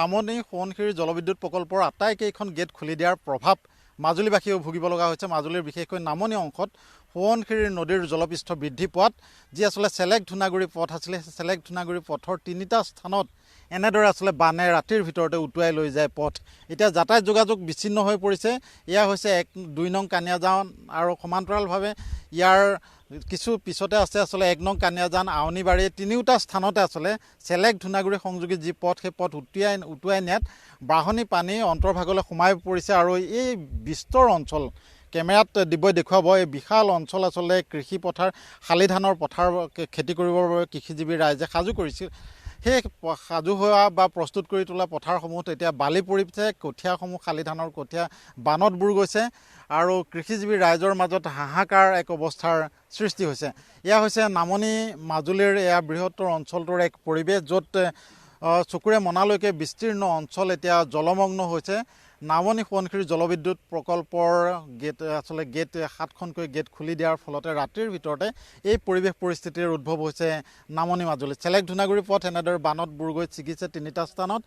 নামনি সোৱণশিৰি জলবিদ্যুৎ প্ৰকল্পৰ আটাইকেইখন গেট খুলি দিয়াৰ প্ৰভাৱ মাজুলীবাসীয়েও ভুগিব লগা হৈছে। মাজুলীৰ বিশেষকৈ নামনি অংশত সোৱণশিৰি নদীৰ জলপৃষ্ঠ বৃদ্ধি পোৱাত যি আচলতে চেলেক ধূনাগুৰি পথ আছিলে, সেই চেলেক ধূনাগুৰি পথৰ ৩টা স্থানত এনেদৰে আচলতে বানে ৰাতিৰ ভিতৰতে উটুৱাই লৈ যায় পথ। এতিয়া যাতায়াত যোগাযোগ বিচ্ছিন্ন হৈ পৰিছে। এয়া হৈছে ১-২ নং কানিয়াজান আৰু সমান্তৰালভাৱে ইয়াৰ কিছু পিছতে আছে আচলতে ১ নং কানিয়াজান আউনীবাৰী, তিনিওটা স্থানতে আচলতে চেলেক ধূনাগুৰি সংযোগী যি পথ, সেই পথ উটুৱাই নিয়াত বাঢ়নী পানী অন্তৰ্ভাগলৈ সোমাই পৰিছে। আৰু এই বিস্তৰ অঞ্চল কেমেৰাত দিব্যই দেখুৱাব, এই বিশাল অঞ্চল আচলতে কৃষি পথাৰ, শালি ধানৰ পথাৰ খেতি কৰিবৰ বাবে কৃষিজীৱী ৰাইজে সাজু কৰিছিল। সেই সাজু হোৱা বা প্ৰস্তুত কৰি তোলা পথাৰসমূহত এতিয়া বালি পৰিছে, কঠীয়াসমূহ শালি ধানৰ কঠীয়া বানত বুৰ গৈছে আৰু কৃষিজীৱী ৰাইজৰ মাজত হাহাকাৰ এক অৱস্থাৰ সৃষ্টি হৈছে। এয়া হৈছে নামনি মাজুলীৰ এয়া বৃহত্তৰ অঞ্চলটোৰ এক পৰিৱেশ, য'ত চকুৰে মনালৈকে বিস্তীৰ্ণ অঞ্চল এতিয়া জলমগ্ন হৈছে। নামনি সোৱণশিৰি জলবিদ্যুৎ প্ৰকল্পৰ গেট 7খনকৈ গেট খুলি দিয়াৰ ফলতে ৰাতিৰ ভিতৰতে এই পৰিৱেশ পৰিস্থিতিৰ উদ্ভৱ হৈছে নামনি মাজুলীত। চেলেক ধূনাগুৰি পথ এনেদৰে বানত বুৰ গৈ ছিগিছে 3টা স্থানত।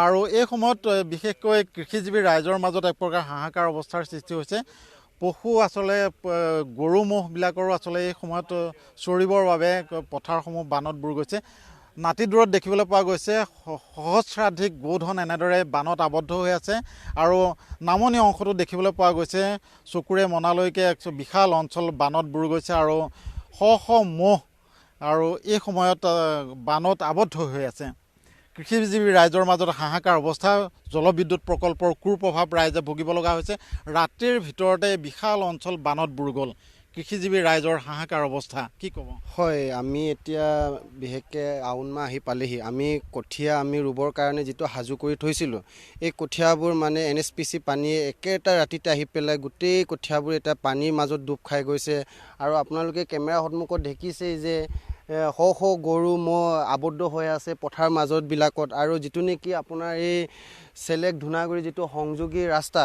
আৰু এই সময়ত বিশেষকৈ কৃষিজীৱী ৰাইজৰ মাজত এক প্ৰকাৰ হাহাকাৰ অৱস্থাৰ সৃষ্টি হৈছে। পশু আচলতে গৰু ম'হবিলাকৰো আচলতে এই সময়ত চৰিবৰ বাবে পথাৰসমূহ বানত বুৰ গৈছে। নাতি দূৰত দেখিবলৈ পোৱা গৈছে সহস্ৰাধিক গোধন এনেদৰে বানত আবদ্ধ হৈ আছে। আৰু নামনি অংশতো দেখিবলৈ পোৱা গৈছে চকুৰে মনালৈকে এক বিশাল অঞ্চল বানত বুৰ গৈছে আৰু শ ম'হ আৰু এই সময়ত বানত আবদ্ধ হৈ আছে। কৃষিজীৱী ৰাইজৰ মাজত হাহাকাৰ অৱস্থা, জলবিদ্যুৎ প্ৰকল্পৰ কুপ্ৰভাৱ ৰাইজে ভুগিব লগা হৈছে। ৰাতিৰ ভিতৰতে বিশাল অঞ্চল বানত বুৰ গ'ল, কৃষিজীৱী ৰাইজৰ হাহাকাৰ অৱস্থা, কি ক'ব? হয়, আমি এতিয়া বিশেষকৈ আঘোণ মাহ আহি পালেহি। আমি কঠীয়া ৰুবৰ কাৰণে যিটো সাজু কৰি থৈছিলোঁ, এই কঠীয়াবোৰ মানে NSPC পানীয়ে একেটা ৰাতিতে আহি পেলাই গোটেই কঠীয়াবোৰ এতিয়া পানীৰ মাজত ডুব খাই গৈছে। আৰু আপোনালোকে কেমেৰাৰ সন্মুখত দেখিছেই যে শ গৰু ম'হ আবদ্ধ হৈ আছে পথাৰ মাজতবিলাকত। আৰু যিটো নেকি আপোনাৰ এই চেলেক ধূনাগুৰি যিটো সংযোগী ৰাস্তা,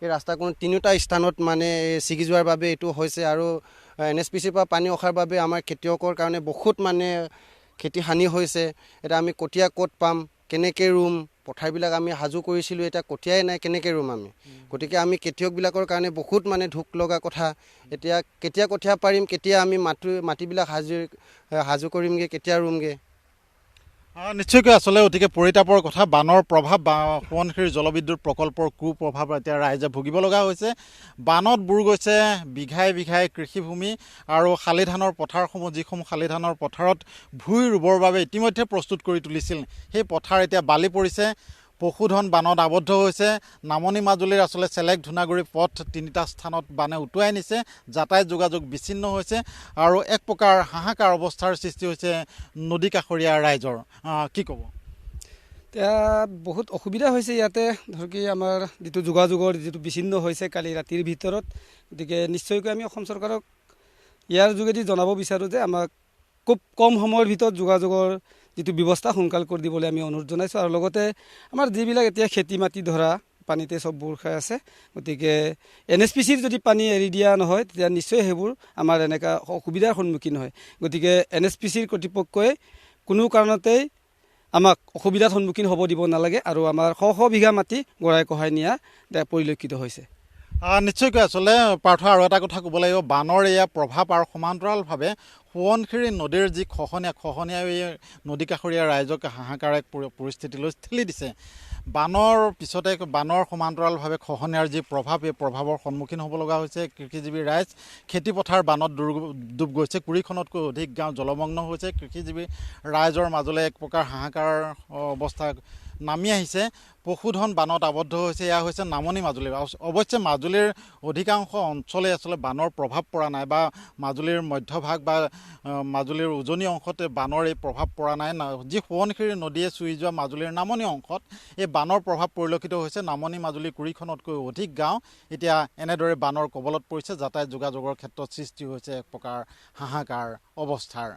এই ৰাস্তাখন 3টা স্থানত মানে ছিগি যোৱাৰ বাবে এইটো হৈছে। আৰু NSPCৰ পৰা পানী অহাৰ বাবে আমাৰ খেতিয়কৰ কাৰণে বহুত মানে খেতি হানি হৈছে। এতিয়া আমি কঠীয়া ক'ত পাম, কেনেকৈ ৰুম, পথাৰবিলাক আমি সাজু কৰিছিলোঁ, এতিয়া কঠীয়াই নাই, কেনেকৈ ৰুম আমি। গতিকে আমি খেতিয়কবিলাকৰ কাৰণে বহুত মানে দুখ লগা কথা। এতিয়া কেতিয়া কঠীয়া পাৰিম, কেতিয়া আমি মাটিবিলাক সাজু কৰিমগৈ, কেতিয়া ৰুমগৈ। নিশ্চয়কৈ আচলতে অতিকে পৰিতাপৰ কথা। বানৰ প্ৰভাৱ বা সোৱণশিৰি জলবিদ্যুৎ প্ৰকল্পৰ কুপ্ৰভাৱ এতিয়া ৰাইজে ভুগিব লগা হৈছে। বানত বুৰ গৈছে বিঘাই বিঘাই কৃষিভূমি আৰু শালি ধানৰ পথাৰসমূহ, যিসমূহ শালি ধানৰ পথাৰত ভূঁই ৰুবৰ বাবে ইতিমধ্যে প্ৰস্তুত কৰি তুলিছিল, সেই পথাৰ এতিয়া বালি পৰিছে, পশুধন বানত আবদ্ধ হৈছে। নামনি মাজুলীৰ আচলতে চেলেক ধূনাগুৰি পথ 3টা স্থানত বানে উটুৱাই নিছে, যাতায়াত যোগাযোগ বিচ্ছিন্ন হৈছে আৰু এক প্ৰকাৰ হাহাকাৰ অৱস্থাৰ সৃষ্টি হৈছে নদী কাষৰীয়া ৰাইজৰ, কি ক'ব? এতিয়া বহুত অসুবিধা হৈছে ইয়াতে, ধৰক কি আমাৰ যিটো যোগাযোগৰ যিটো বিচ্ছিন্ন হৈছে কালি ৰাতিৰ ভিতৰত। গতিকে নিশ্চয়কৈ আমি অসম চৰকাৰক ইয়াৰ যোগেদি জনাব বিচাৰোঁ যে আমাক খুব কম সময়ৰ ভিতৰত যোগাযোগৰ যিটো ব্যৱস্থা সোনকাল কৰি দিবলৈ আমি অনুৰোধ জনাইছোঁ। আৰু লগতে আমাৰ যিবিলাক এতিয়া খেতি মাটি ধৰা পানীতে চব বুৰ খাই আছে, গতিকে NSPCৰ যদি পানী এৰি দিয়া নহয়, তেতিয়া নিশ্চয় সেইবোৰ আমাৰ এনেকুৱা অসুবিধাৰ সন্মুখীন হয়। গতিকে NSPCৰ কৰ্তৃপক্ষই কোনো কাৰণতেই আমাক অসুবিধাৰ সন্মুখীন হ'ব দিব নালাগে। আৰু আমাৰ শ বিঘা মাটি গৰাই কঢ়াই নিয়া পৰিলক্ষিত হৈছে। নিশ্চয়কৈ আচলতে পাৰ্থ আৰু এটা কথা ক'ব লাগিব, বানৰ এয়া প্ৰভাৱ আৰু সমান্তৰালভাৱে সোৱণশিৰি নদীৰ যি খহনীয়া এই নদী কাষৰীয়া ৰাইজক হাহাকাৰ এক পৰিস্থিতিলৈ ঠেলি দিছে। বানৰ পিছতে বানৰ সমান্তৰালভাৱে খহনীয়াৰ যি প্ৰভাৱ, এই প্ৰভাৱৰ সন্মুখীন হ'ব লগা হৈছে কৃষিজীৱী ৰাইজ। খেতিপথাৰ বানত ডুব গৈছে, 20খনতকৈ অধিক গাঁও জলমগ্ন হৈছে। কৃষিজীৱী ৰাইজৰ মাজলৈ এক প্ৰকাৰ হাহাকাৰ অৱস্থা নামি আহিছে। পশুধন বানত আবদ্ধ হৈছে। এয়া হৈছে নামনি মাজুলীৰ। অৱশ্যে মাজুলীৰ অধিকাংশ অঞ্চলে আচলতে বানৰ প্ৰভাৱ পৰা নাই, বা মাজুলীৰ মধ্যভাগ বা মাজুলীৰ উজনি অংশত বানৰ এই প্ৰভাৱ পৰা নাই। যি সোৱণশিৰি নদীয়ে চুই যোৱা মাজুলীৰ নামনি অংশত এই বানৰ প্ৰভাৱ পৰিলক্ষিত হৈছে। নামনি মাজুলীৰ 20খনতকৈ অধিক গাঁও এতিয়া এনেদৰে বানৰ কবলত পৰিছে। যাতায়াত যোগাযোগৰ ক্ষেত্ৰত সৃষ্টি হৈছে এক প্ৰকাৰ হাহাকাৰ অৱস্থাৰ।